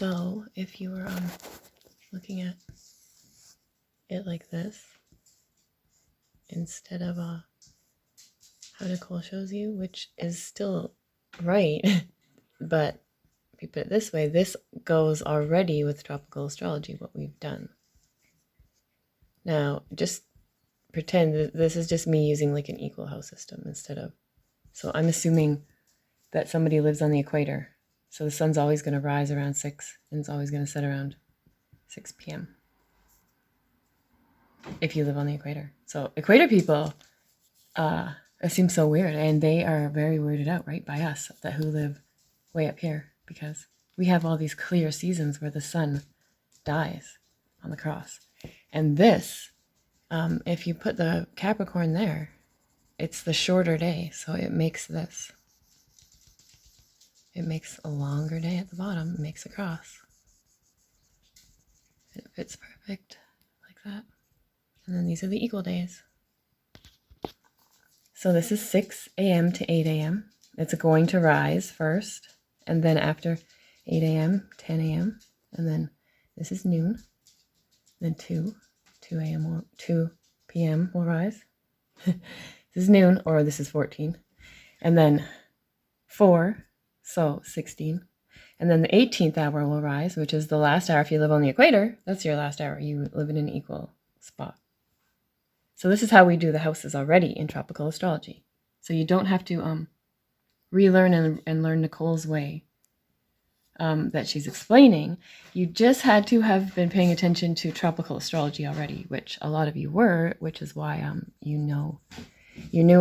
So if you were looking at it like this, instead of how Nicole shows you, which is still right, but if you put it this way, this goes already with tropical astrology, what we've done. Now, just pretend that this is just me using like an equal house system instead of, so I'm assuming that somebody lives on the equator. So the sun's always going to rise around 6 and it's always going to set around 6 p.m. if you live on the equator. So equator people, it seems so weird, and they are very weirded out, right, by us that who live way up here, because we have all these clear seasons where the sun dies on the cross. And this, if you put the Capricorn there, it's the shorter day, so it makes this. It makes a longer day at the bottom. It makes a cross. It fits perfect like that. And then these are the equal days. So this is 6 a.m. to 8 a.m. It's going to rise first, and then after 8 a.m., 10 a.m., and then this is noon. Then 2 a.m. or 2 p.m. will rise. This is noon, or this is 14. And then 4, so 16. And then the 18th hour will rise, which is the last hour. If you live on the equator, that's your last hour. You live in an equal spot. So this is how we do the houses already in tropical astrology. So you don't have to relearn and learn Nicole's way that she's explaining. You just had to have been paying attention to tropical astrology already, which a lot of you were, which is why you knew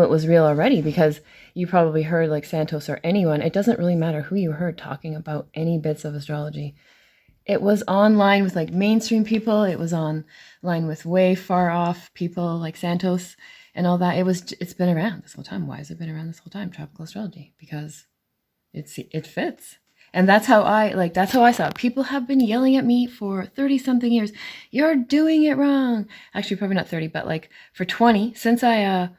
it was real already, because you probably heard like Santos or anyone. It doesn't really matter who you heard talking about any bits of astrology. It was online with like mainstream people. It was online with way far off people like Santos and all that. It's been around this whole time. Why has it been around this whole time? Tropical astrology, because it fits. And that's how I saw it. People have been yelling at me for 30 something years. You're doing it wrong. Actually, probably not 30, but like for 20, since I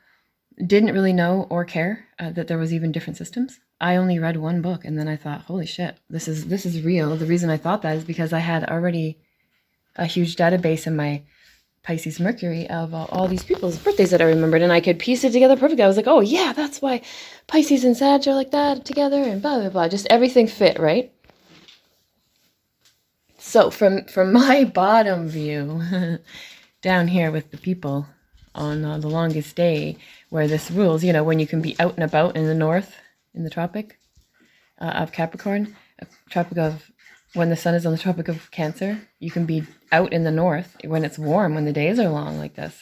didn't really know or care that there was even different systems. I only read one book, and then I thought, holy shit, this is real. The reason I thought that is because I had already a huge database in my Pisces Mercury of all these people's birthdays that I remembered, and I could piece it together perfectly. I was like, oh yeah, that's why Pisces and Sag are like that together, and blah, blah, blah. Just everything fit, right? So from my bottom view, down here with the people on the longest day, where this rules, when you can be out and about in the north, in the tropic of Capricorn, when the sun is on the Tropic of Cancer, you can be out in the north when it's warm, when the days are long like this,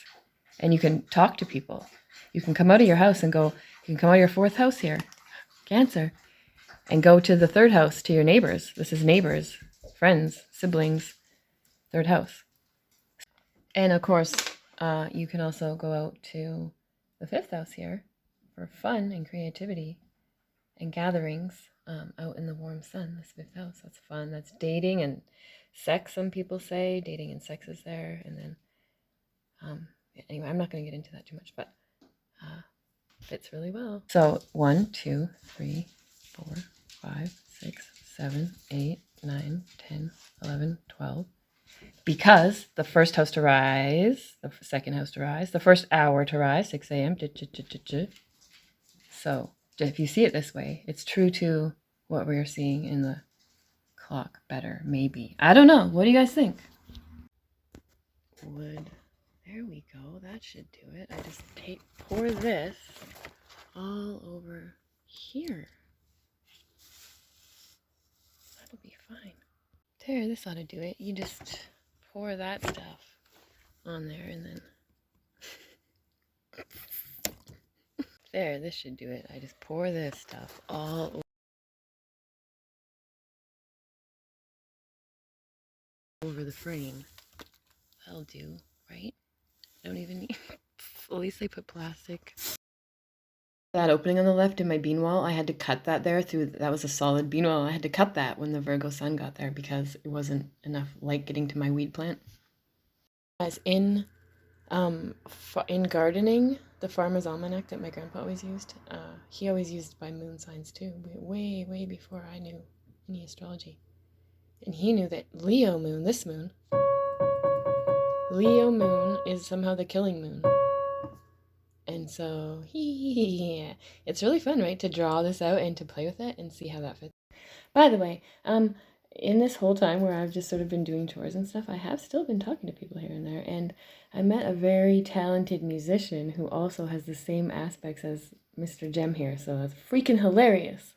and you can talk to people. You can come out of your house and you can come out of your 4th house here, Cancer, and go to the 3rd house, to your neighbors. This is neighbors, friends, siblings, 3rd house. And of course, you can also go out to the 5th house here for fun and creativity and gatherings out in the warm sun. This 5th house, that's fun. That's dating and sex, some people say. Dating and sex is there. And then, anyway, I'm not going to get into that too much, but fits really well. So 1, 2, 3, 4, 5, 6, 7, 8, 9, 10, 11, 12. Because the 1st house to rise, the 2nd house to rise, the 1st hour to rise, 6 a.m. So if you see it this way, it's true to what we're seeing in the clock better, maybe. I don't know. What do you guys think? Wood. There we go. That should do it. I just pour this all over here. That'll be fine. There, this ought to do it. You just pour that stuff on there and then... There, this should do it. I just pour this stuff all over the frame. That'll do, right? Don't even need... At least they put plastic. That opening on the left in my bean wall, I had to cut that there that was a solid bean wall. I had to cut that when the Virgo sun got there because it wasn't enough light getting to my weed plant. As in gardening, the Farmer's Almanac that my grandpa always used, he always used by moon signs too, way, way before I knew any astrology. And he knew that Leo moon, this moon, Leo moon is somehow the killing moon. And so, yeah, it's really fun, right, to draw this out and to play with it and see how that fits. By the way, in this whole time where I've just sort of been doing chores and stuff, I have still been talking to people here and there, and I met a very talented musician who also has the same aspects as Mr. Jem here, so that's freaking hilarious.